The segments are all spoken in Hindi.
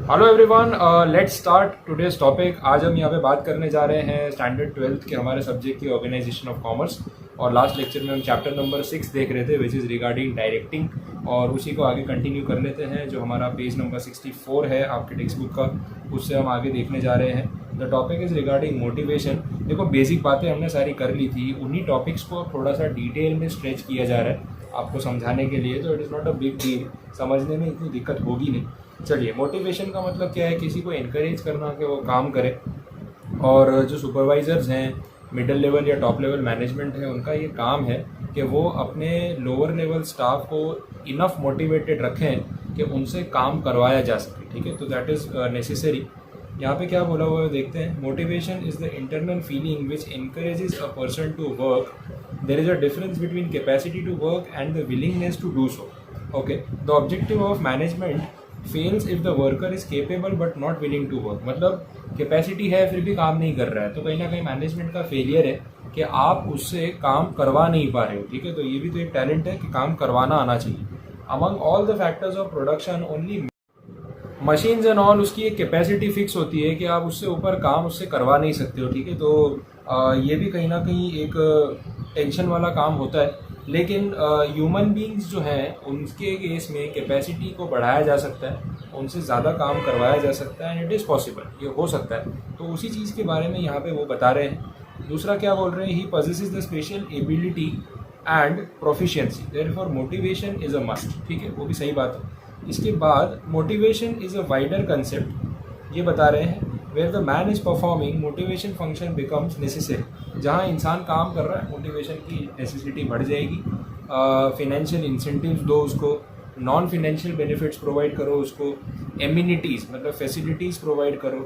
Hello everyone, let's start today's topic. आज हम यहाँ पे बात करने जा रहे हैं स्टैंडर्ड 12th के हमारे सब्जेक्ट की ऑर्गेनाइजेशन ऑफ कॉमर्स। और लास्ट लेक्चर में हम चैप्टर नंबर 6 देख रहे थे विच इज़ रिगार्डिंग डायरेक्टिंग, और उसी को आगे कंटिन्यू कर लेते हैं। जो हमारा पेज नंबर 64 है आपके टेक्स्ट बुक का, उससे हम आगे देखने जा रहे हैं। The topic is regarding motivation. देखो, बेसिक बातें हमने सारी कर ली थी, उन्हीं टॉपिक्स को थोड़ा सा डिटेल में स्ट्रेच किया जा रहा है आपको समझाने के लिए। तो it is not a big deal, समझने में इतनी दिक्कत होगी नहीं। चलिए, मोटिवेशन का मतलब क्या है? किसी को इनकरेज करना कि वो काम करे। और जो सुपरवाइजर्स हैं, मिडिल लेवल या टॉप लेवल मैनेजमेंट है, उनका ये काम है कि वो अपने लोअर लेवल स्टाफ को इनफ मोटिवेटेड रखें कि उनसे काम करवाया जा सके। ठीक है, तो दैट इज़ नेसेसरी। यहाँ पे क्या बोला हुआ है देखते हैं। Motivation is the internal feeling which encourages a person to work. There is a difference between capacity to work and the willingness to do so. Okay, the objective of management fails if the worker is capable but not willing to work. मतलब कैपेसिटी है फिर भी काम नहीं कर रहा है, तो कहीं ना कहीं मैनेजमेंट का फेलियर है कि आप उससे काम करवा नहीं पा रहे हो। ठीक है, तो ये भी तो एक टैलेंट है कि काम करवाना आना चाहिए। Among all the factors of production only machines and all, उसकी एक कैपेसिटी फिक्स होती है कि आप उससे ऊपर काम उससे करवा नहीं सकते हो। ठीक है, तो ये भी कहीं ना कहीं एक टेंशन वाला काम होता है। लेकिन ह्यूमन बींग्स जो हैं उनके केस में कैपेसिटी को बढ़ाया जा सकता है, उनसे ज़्यादा काम करवाया जा सकता है, एंड इट इज़ पॉसिबल, ये हो सकता है। तो उसी चीज़ के बारे में यहाँ पे वो बता रहे हैं। दूसरा क्या बोल रहे हैं? He possesses the special ability and proficiency, therefore motivation is a must. ठीक है, वो भी सही बात है। इसके बाद motivation is a wider concept, ये बता रहे हैं। Where the man is performing motivation function becomes necessary. जहाँ इंसान काम कर रहा है मोटिवेशन की नेसेसिटी बढ़ जाएगी। फिनेंशियल इंसेंटिव्स दो उसको, नॉन फिनेंशियल बेनिफिट्स प्रोवाइड करो उसको, एमिनिटीज़ मतलब फैसिलिटीज़ प्रोवाइड करो,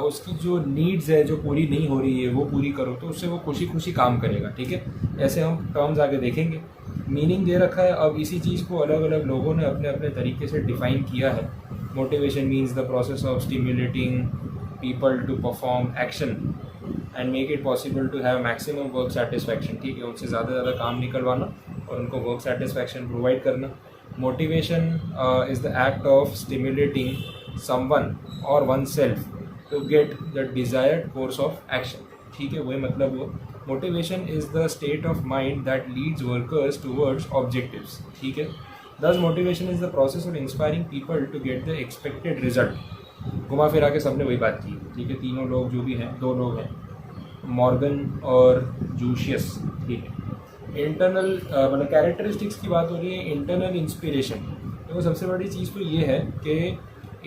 उसकी जो नीड्स है जो पूरी नहीं हो रही है वो पूरी करो, तो उससे वो खुशी खुशी काम करेगा। ठीक है, ऐसे हम टर्म्स आगे देखेंगे। मीनिंग दे रखा है। अब इसी चीज़ को अलग अलग लोगों ने अपने अपने तरीके से डिफ़ाइन किया है। Motivation means the process of stimulating people to perform action and make it possible to have maximum work satisfaction. ठीक है, उनसे ज़्यादा काम निकलवाना और उनको वर्क सेटिस्फैक्शन प्रोवाइड करना। Motivation is the act of stimulating someone or oneself to get the desired course of action. ठीक है, वही मतलब वो motivation is the state of mind that leads workers towards objectives. ठीक है, दस motivation is the process of inspiring people to get the expected result. घुमा फिरा के सबने वही बात की। ठीक है, तीनों लोग जो भी हैं, दो लोग हैं, मॉर्गन और जूशियस। ठीक है, इंटरनल मतलब कैरेक्टरिस्टिक्स की बात हो रही है। इंटरनल इंस्पिरेशन, तो सबसे बड़ी चीज़ तो ये है कि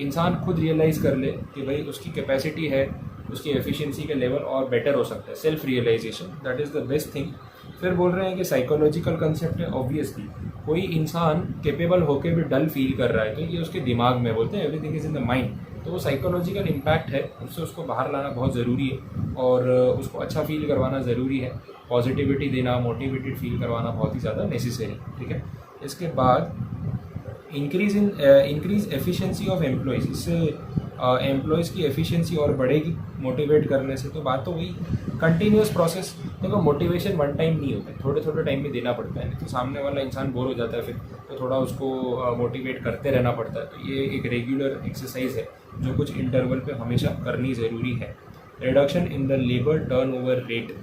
इंसान खुद रियलाइज़ कर ले कि भाई उसकी कैपेसिटी है, उसकी एफिशिएंसी का लेवल और बेटर हो सकता है। Self realisation, that is the best thing. फिर बोल रहे हैं कि साइकोलॉजिकल कंसेप्ट है। ऑब्वियसली कोई इंसान केपेबल होकर भी डल फील कर रहा है तो ये उसके दिमाग में, बोलते हैं everything is in the mind, तो वो साइकोलॉजिकल इम्पैक्ट है, उससे उसको बाहर लाना बहुत ज़रूरी है और उसको अच्छा फील करवाना ज़रूरी है। पॉजिटिविटी देना, मोटिवेटेड फील करवाना बहुत ही ज़्यादा नेसेसरी। ठीक है, इसके बाद इंक्रीज एफिशिएंसी ऑफ एम्प्लॉयज़, इससे एम्प्लॉयज़ की एफिशिएंसी और बढ़ेगी मोटिवेट करने से। तो बात तो वही कंटिन्यूस प्रोसेस। देखो, मोटिवेशन वन टाइम नहीं होता है, थोड़े थोड़े टाइम में देना पड़ता है, तो सामने वाला इंसान बोर हो जाता है फिर, तो थोड़ा उसको मोटिवेट करते रहना पड़ता है। तो ये एक रेगुलर एक्सरसाइज है जो कुछ इंटरवल पे हमेशा करनी ज़रूरी है। Reduction in the labour turnover rate.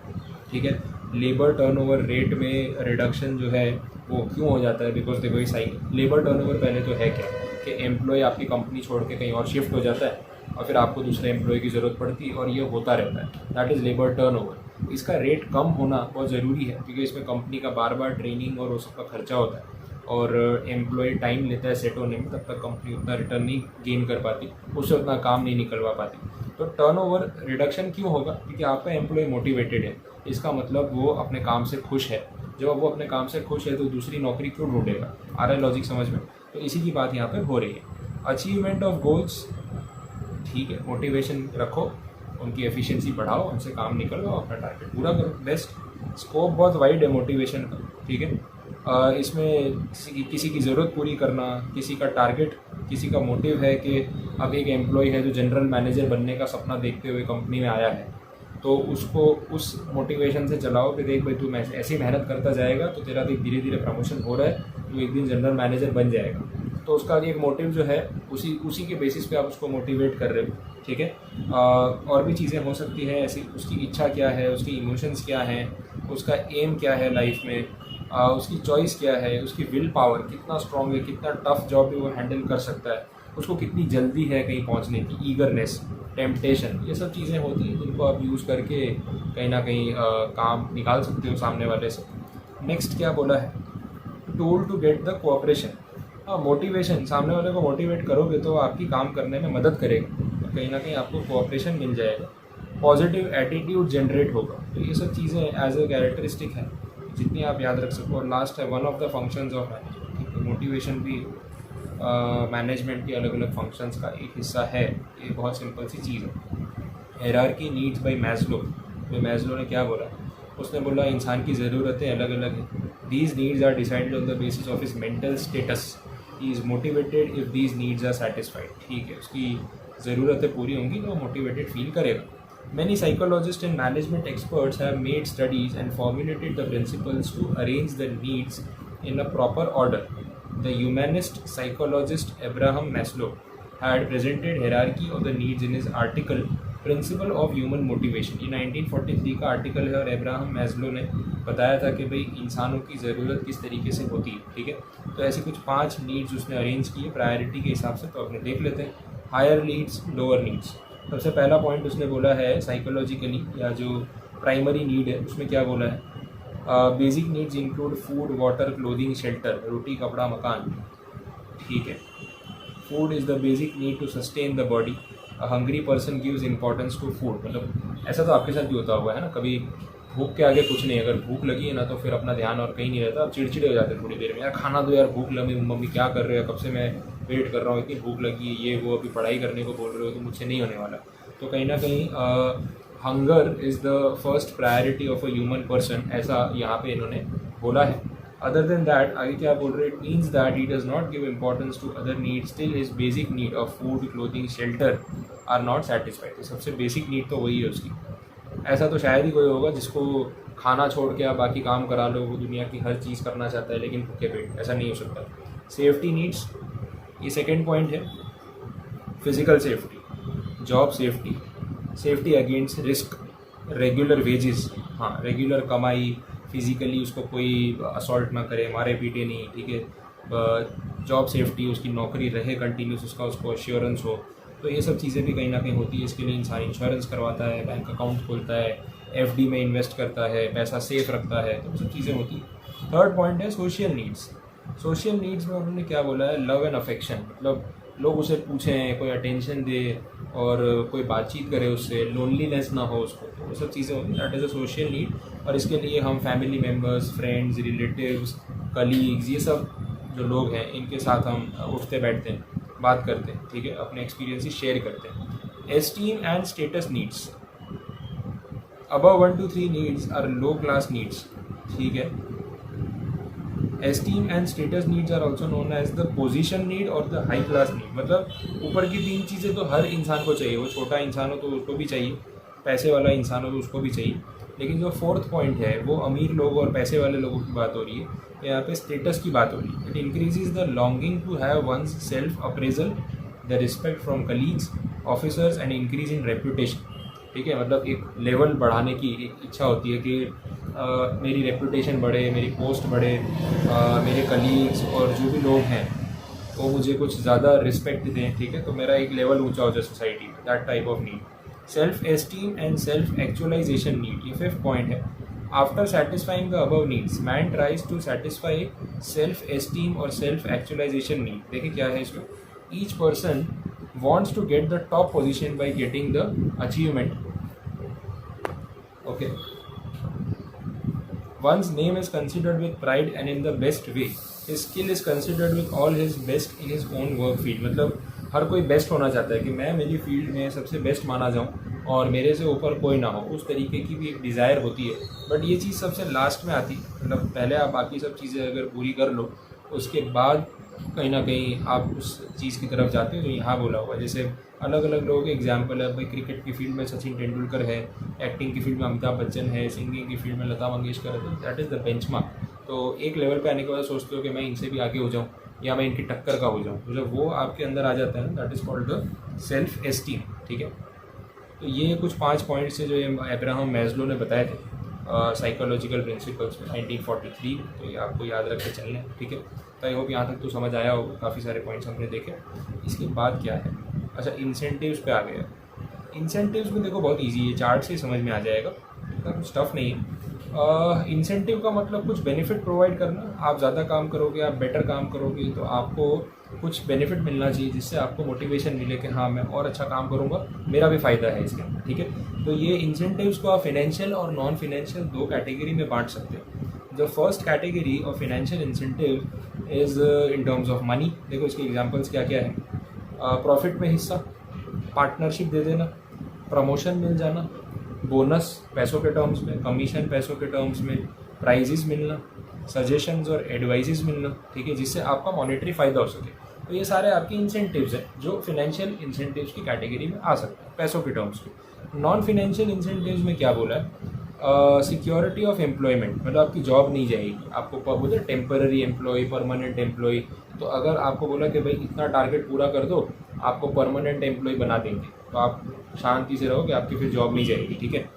ठीक है, लेबर टर्नओवर रेट में रिडक्शन जो है वो क्यों हो जाता है? बिकॉज देखो, इस लेबर टर्नओवर पहले तो है क्या कि एम्प्लॉय आपकी कंपनी छोड़ के कहीं और शिफ्ट हो जाता है और फिर आपको दूसरे एम्प्लॉय की ज़रूरत पड़ती है और ये होता रहता है, दैट इज़ लेबर टर्नओवर। इसका रेट कम होना बहुत ज़रूरी है क्योंकि इसमें कंपनी का बार बार ट्रेनिंग और वो सबका खर्चा होता है और एम्प्लॉय टाइम लेता है सेट होने में, तब तक कंपनी उतना रिटर्न नहीं गेन कर पाती, उससे उतना काम नहीं निकलवा पाती। तो टर्नओवर रिडक्शन क्यों होगा? क्योंकि आपका एम्प्लॉय मोटिवेटेड है, इसका मतलब वो अपने काम से खुश है। जब वो अपने काम से खुश है तो दूसरी नौकरी क्यों ढूंढेगा? आ रहा है लॉजिक समझ में? तो इसी की बात यहाँ पे हो रही है। अचीवमेंट ऑफ गोल्स, ठीक है, मोटिवेशन रखो, उनकी एफिशिएंसी बढ़ाओ, उनसे काम निकलवाओ, अपना टारगेट पूरा करो, बेस्ट। स्कोप बहुत वाइड है मोटिवेशन का। ठीक है, इसमें किसी की ज़रूरत पूरी करना, किसी का टारगेट, किसी का मोटिव है कि अब एक एम्प्लॉय है जो जनरल मैनेजर बनने का सपना देखते हुए कंपनी में आया है, तो उसको उस मोटिवेशन से चलाओ कि देख भाई तू ऐसी मेहनत करता जाएगा तो तेरा देख धीरे धीरे प्रमोशन हो रहा है, तू एक दिन जनरल मैनेजर बन जाएगा। तो उसका एक मोटिव जो है उसी के बेसिस पे आप उसको मोटिवेट कर रहे हो, ठीक है। और भी चीज़ें हो सकती हैं ऐसी, उसकी इच्छा क्या है, उसकी इमोशंस क्या हैं, उसका एम क्या है लाइफ में, उसकी चॉइस क्या है, उसकी विल पावर कितना स्ट्रॉन्ग है, कितना टफ जॉब भी वो हैंडल कर सकता है, उसको कितनी जल्दी है कहीं पहुंचने की, ईगरनेस, टेम्पटेशन, ये सब चीज़ें होती हैं जिनको आप यूज़ करके कहीं ना कहीं काम निकाल सकते हो सामने वाले से। नेक्स्ट क्या बोला है, tool to get the cooperation. हाँ, मोटिवेशन, सामने वाले को मोटिवेट करोगे तो आपकी काम करने में मदद करेगा, तो कहीं ना कहीं आपको कोऑपरेशन मिल जाएगा। पॉजिटिव एटीट्यूड जनरेट होगा। तो ये सब चीज़ें एज ए कैरेक्टरिस्टिक है जितनी आप याद रख सको। और लास्ट है one of the functions of management. तो मोटिवेशन भी मैनेजमेंट के अलग अलग फंक्शंस का एक हिस्सा है। ये बहुत सिंपल सी चीज़ है। Hierarchy needs by Maslow. तो मैस्लो ने क्या बोला, उसने बोला इंसान की ज़रूरतें अलग अलग हैं। These needs are decided on the basis of his mental status. He is motivated if these needs are satisfied. ठीक है, उसकी ज़रूरतें पूरी होंगी तो वो मोटिवेटेड फील करेगा। Many psychologists and management experts have made studies and formulated the principles to arrange the needs in a proper order. The humanist psychologist Abraham Maslow had presented hierarchy of the needs in his article Principle of Human Motivation. ये 1943 का आर्टिकल है और एब्राहम मैस्लो ने बताया था कि भाई इंसानों की ज़रूरत किस तरीके से होती है, ठीक है। तो ऐसे कुछ 5 नीड्स उसने अरेंज किए प्रायोरिटी के हिसाब से, तो अपने देख लेते हैं। Higher needs, lower needs. सबसे पहला पॉइंट उसने बोला है साइकोलॉजिकली, या जो प्राइमरी नीड है उसमें क्या बोला है, basic needs include food, water, clothing, shelter, रोटी, कपड़ा, मकान, ठीक है। Food is the basic need to sustain the body. A hungry person gives importance to food. मतलब ऐसा तो आपके साथ भी होता हुआ है ना, कभी भूख के आगे कुछ नहीं, अगर भूख लगी है ना तो फिर अपना ध्यान और कहीं नहीं रहता, आप चिड़चिड़े हो जाते हैं थोड़ी देर में, यार खाना दो यार, भूख लगी, मम्मी क्या कर रहे हो, कब से मैं वेट कर रहा हूँ, इतनी भूख लगी है, ये वो, अभी पढ़ाई करने को बोल रहे हो तो मुझसे नहीं होने वाला। तो कहीं ना कहीं hunger is the first priority of a human person, ऐसा यहाँ पे इन्होंने बोला है। अदर देन दैट आगे क्या बोल रहे, it means that he does not give importance to other needs still his basic need of food, clothing, shelter are not satisfied. तो सबसे बेसिक नीड तो वही है उसकी। ऐसा तो शायद ही कोई होगा जिसको खाना छोड़ के आप बाकी काम करा लो, वो दुनिया की हर चीज़ करना चाहता है लेकिन भूखे पेट, ऐसा नहीं हो सकता। सेफ्टी नीड्स, ये सेकेंड पॉइंट है। Physical safety, job safety, safety against risk, regular wages, हाँ रेगुलर कमाई, फिजिकली उसको कोई असॉल्ट ना करे, मारे पीटे नहीं, ठीक है। जॉब सेफ्टी, उसकी नौकरी रहे कंटिन्यूस, उसको अश्योरेंस हो। तो ये सब चीज़ें भी कहीं ना कहीं होती है। इसके लिए इंसान इंश्योरेंस करवाता है, बैंक अकाउंट खोलता है, एफडी में इन्वेस्ट करता है, पैसा सेफ रखता है, तो सब चीज़ें होती हैं। थर्ड पॉइंट है सोशल नीड्स। सोशल नीड्स में उन्होंने क्या बोला है, लव एंड अफेक्शन। मतलब लोग उसे पूछें, कोई अटेंशन दे और कोई बातचीत करे उससे, लोनलीनेस ना हो उसको, तो वो सब चीज़ें होती हैं, that is a social need. और इसके लिए हम family members, friends, relatives, colleagues, ये सब जो लोग हैं इनके साथ हम उठते बैठते हैं, बात करते हैं, ठीक है, अपने एक्सपीरियंसेस शेयर करते हैं। Esteem and status needs, above 1 to 3 needs are low class needs, ठीक है। Esteem and status needs are also known as the position need or the high class need. मतलब ऊपर की 3 चीज़ें तो हर इंसान को चाहिए, वो छोटा इंसान हो तो उसको भी चाहिए, पैसे वाला इंसान हो तो उसको भी चाहिए। लेकिन जो फोर्थ पॉइंट है वो अमीर लोग और पैसे वाले लोगों की बात हो रही है, यहाँ पे स्टेटस की बात हो रही है। It increases the longing to have one's self appraisal, the respect from colleagues, officers and increase in reputation, ठीक है। मतलब एक लेवल बढ़ाने की एक इच्छा होती है कि मेरी रेपुटेशन बढ़े, मेरी पोस्ट बढ़े, मेरे कलीग्स और जो भी लोग हैं वो मुझे कुछ ज़्यादा रिस्पेक्ट दें, ठीक है, तो मेरा एक लेवल ऊंचा हो जाए सोसाइटी में, that type of need. Self esteem and self actualisation need, ये फिफ्थ पॉइंट है। After satisfying the above needs man tries to satisfy self esteem और सेल्फ एक्चुअलाइजेशन नीड। देखिए क्या है इसमें, each person wants to get the top position by getting the achievement, okay, one's name is considered with pride and in the best way, his skill is considered with all his best in his own work field। मतलब हर कोई बेस्ट होना चाहता है कि मैं मेरी फील्ड में सबसे बेस्ट माना जाऊं और मेरे से ऊपर कोई ना हो, उस तरीके की भी एक डिज़ायर होती है। बट ये चीज़ सबसे लास्ट में आती है, मतलब पहले आप बाकी सब चीज़ें अगर पूरी कर लो उसके बाद कहीं ना कहीं आप उस चीज़ की तरफ जाते हो। तो यहाँ बोला हुआ, जैसे अलग अलग लोगों के एग्जाम्पल है भाई, क्रिकेट की फील्ड में सचिन तेंदुलकर है, एक्टिंग की फील्ड में अमिताभ बच्चन है, सिंगिंग की फील्ड में लता मंगेशकर है, तो दैट इज़ द बेंचमार्क। तो एक लेवल पे आने के बाद सोचते हो कि मैं इनसे भी आगे हो जाऊँ या मैं इनकी टक्कर का हो जाऊँ, तो जब वो आपके अंदर आ जाता है ना, that is called the self esteem. ठीक है, तो ये कुछ 5 पॉइंट्स है जो ये अब्राहम मैस्लो ने बताए थे साइकोलॉजिकल प्रिंसिपल्स में 1943। तो ये आपको याद रख के चलना है। ठीक है, तो आई होप यहाँ तक तो समझ आया होगा, काफ़ी सारे पॉइंट्स हमने देखे। इसके बाद क्या है, अच्छा इंसेंटिव्स पे आ गया। इंसेंटिव्स में देखो बहुत इजी है, चार्ट से ही समझ में आ जाएगा, इतना कुछ टफ नहीं है। इंसेंटिव का मतलब कुछ बेनिफिट प्रोवाइड करना। आप ज़्यादा काम करोगे, आप बेटर काम करोगे तो आपको कुछ बेनिफिट मिलना चाहिए जिससे आपको मोटिवेशन मिले कि हाँ मैं और अच्छा काम करूँगा, मेरा भी फ़ायदा है इसके अंदर। ठीक है, तो ये इंसेंटिव्स को आप फाइनेंशियल और नॉन फाइनेंशियल 2 कैटेगरी में बांट सकते हैं। The first category of financial incentive is in terms of money. देखो इसके एग्जांपल्स क्या क्या है, प्रॉफिट में हिस्सा, पार्टनरशिप दे देना, प्रमोशन मिल जाना, बोनस पैसों के टर्म्स में, कमीशन पैसों के टर्म्स में, प्राइजेस मिलना, सजेशंस और एडवाइजेस मिलना। ठीक है, जिससे आपका मॉनेटरी फ़ायदा हो सके। तो ये सारे आपके इंसेंटिव्स हैं जो फाइनेंशियल इंसेंटिव्स की कैटेगरी में आ सकते हैं पैसों के टर्म्स में। नॉन फाइनेंशियल इंसेंटिव्स में क्या बोला है, सिक्योरिटी ऑफ एम्प्लॉयमेंट, मतलब आपकी जॉब नहीं जाएगी, आपको बोलते हैं टेम्पररी एम्प्लॉय, परमानेंट एम्प्लॉय। तो अगर आपको बोला कि भाई इतना टारगेट पूरा कर दो, आपको परमानेंट एम्प्लॉय बना देंगे, तो आप शांति से रहोगे, आपकी फिर जॉब नहीं जाएगी। ठीक है,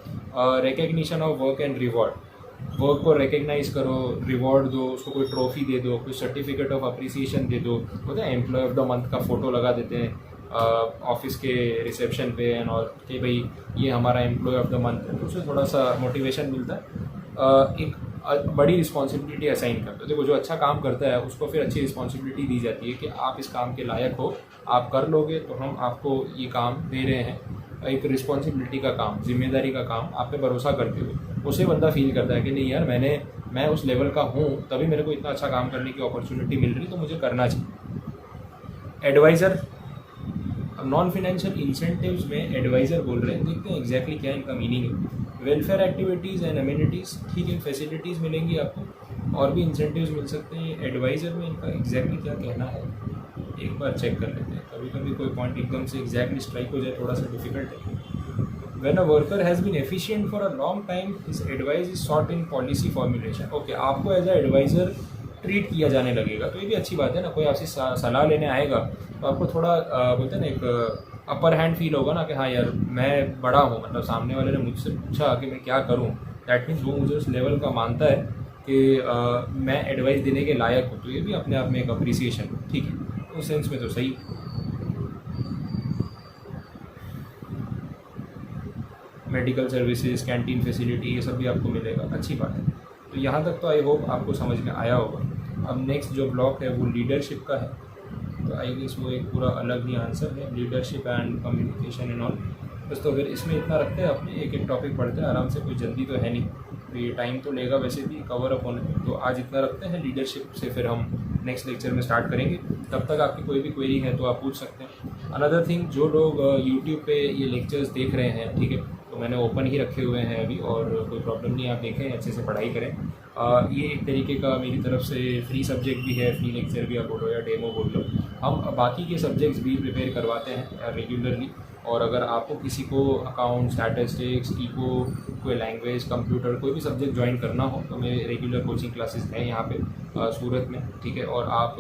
recognition of work and reward, work को रिकग्नाइज करो, रिवॉर्ड दो, उसको कोई ट्रॉफी दे दो, कोई सर्टिफिकेट ऑफ अप्रिसिएशन दे दो। होता है एम्प्लॉय ऑफ द मंथ का फ़ोटो लगा देते हैं ऑफिस के रिसेप्शन पे एंड और कि भाई ये हमारा एम्प्लॉय ऑफ द मंथ है, तो उससे थोड़ा सा मोटिवेशन मिलता है। एक बड़ी रिस्पॉन्सिबिलिटी असाइन करते हो। देखो जो अच्छा काम करता है उसको फिर अच्छी रिस्पॉन्सिबिलिटी दी जाती है कि आप इस काम के लायक हो, आप कर लोगे तो हम आपको ये काम दे रहे हैं। एक रिस्पॉन्सिबिलिटी का काम, जिम्मेदारी का काम, आप पे भरोसा करते हुए उसे बंदा फील करता है कि नहीं यार मैं उस लेवल का हूँ, तभी मेरे को इतना अच्छा काम करने की अपॉर्चुनिटी मिल रही, तो मुझे करना चाहिए। एडवाइज़र, नॉन फाइनेंशियल इंसेंटिव्स में एडवाइज़र बोल रहे हैं, देखते हैं एग्जैक्टली क्या इनका मीनिंग है। वेलफेयर एक्टिविटीज़ एंड अमेनिटीज़, ठीक है, फैसिलिटीज़ मिलेंगी आपको, और भी इंसेंटिव्स मिल सकते हैं। एडवाइज़र में इनका एग्जैक्टली क्या कहना है एक बार चेक कर लेते हैं, कभी कभी कोई पॉइंट एकदम से एग्जैक्टली स्ट्राइक हो जाए, थोड़ा सा डिफिकल्ट है। When a worker has been efficient for a long time, his advice is sought in policy formulation. Okay, आपको एज ए एडवाइज़र ट्रीट किया जाने लगेगा, तो ये भी अच्छी बात है ना। कोई आपसे सलाह लेने आएगा तो आपको थोड़ा बोलते हैं ना एक अपर हैंड फील होगा ना कि हाँ यार मैं बड़ा हूँ, मतलब सामने वाले ने मुझसे पूछा कि मैं क्या करूँ, दैट मीन्स वो मुझे उस लेवल का मानता है कि मैं एडवाइस देने के लायक हूँ। तो ये भी अपने आप में एक अप्रिसिएशन, ठीक है, उस सेंस में तो सही। मेडिकल सर्विसेज, कैंटीन फैसिलिटी, ये सब भी आपको मिलेगा, अच्छी बात है। तो यहाँ तक तो आई होप आपको समझ में आया होगा। अब नेक्स्ट जो ब्लॉक है वो लीडरशिप का है, तो आई गेस वो एक पूरा अलग ही आंसर है, leadership and communication and all. बस तो फिर इसमें इतना रखते हैं, अपने एक एक टॉपिक पढ़ते हैं आराम से, कोई जल्दी तो है नहीं, तो ये टाइम तो लेगा वैसे भी कवर अप होने में। तो आज इतना रखते हैं, लीडरशिप से फिर हम नेक्स्ट लेक्चर में स्टार्ट करेंगे। तब तक आपकी कोई भी क्वेरी है तो आप पूछ सकते हैं। अनदर थिंग, जो लोग यूट्यूब पे ये लेक्चर्स देख रहे हैं, ठीक है, तो मैंने ओपन ही रखे हुए हैं अभी, और कोई प्रॉब्लम नहीं, आप देखें, अच्छे से पढ़ाई करें। ये एक तरीके का मेरी तरफ से फ्री सब्जेक्ट भी है, फ्री लेक्चर भी आप बोलो या डेमो बोल लो। हम बाकी के सब्जेक्ट्स भी प्रिपेयर करवाते हैं रेगुलरली, और अगर आपको किसी को अकाउंट, स्टैटिस्टिक्स, इको, कोई लैंग्वेज, कंप्यूटर, कोई भी सब्जेक्ट ज्वाइन करना हो तो मेरे रेगुलर कोचिंग क्लासेस हैं यहाँ पे सूरत में, ठीक है। और आप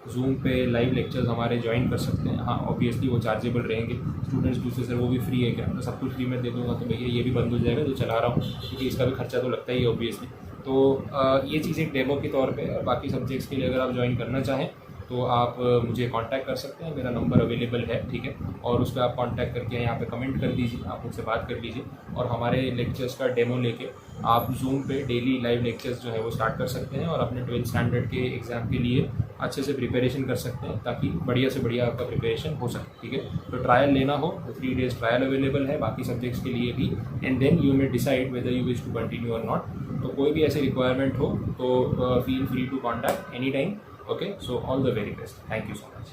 जूम पे लाइव लेक्चर्स हमारे ज्वाइन कर सकते हैं। हाँ ऑब्वियसली वो चार्जेबल रहेंगे। स्टूडेंट्स दूसरे सर वो भी फ्री है क्या, तो सब कुछ फ्री में दे दूँगा, तो भैया ये भी बंद हो जाएगा जो चला रहा हूँ, क्योंकि इसका भी खर्चा तो लगता ही है ऑब्वियसली। तो ये चीज़ एक डेमो के तौर पे, और बाकी सब्जेक्ट्स के लिए अगर आप ज्वाइन करना चाहें तो आप मुझे कांटेक्ट कर सकते हैं, मेरा नंबर अवेलेबल है, ठीक है। और उस पर आप कांटेक्ट करके यहाँ पे कमेंट कर दीजिए, आप मुझसे बात कर लीजिए, और हमारे लेक्चर्स का डेमो लेके आप जूम पे डेली लाइव लेक्चर्स जो है वो स्टार्ट कर सकते हैं, और अपने 12th स्टैंडर्ड के एग्ज़ाम के लिए अच्छे से प्रिपरेशन कर सकते हैं, ताकि बढ़िया से बढ़िया आपका प्रिपरेशन हो सके, ठीक है। तो ट्रायल लेना हो तो 3 days ट्रायल अवेलेबल है बाकी सब्जेक्ट्स के लिए भी, and then you may decide whether you wish to continue or not. तो कोई भी ऐसी रिक्वायरमेंट हो तो feel free to contact any time. Okay, so all the very best. Thank you so much.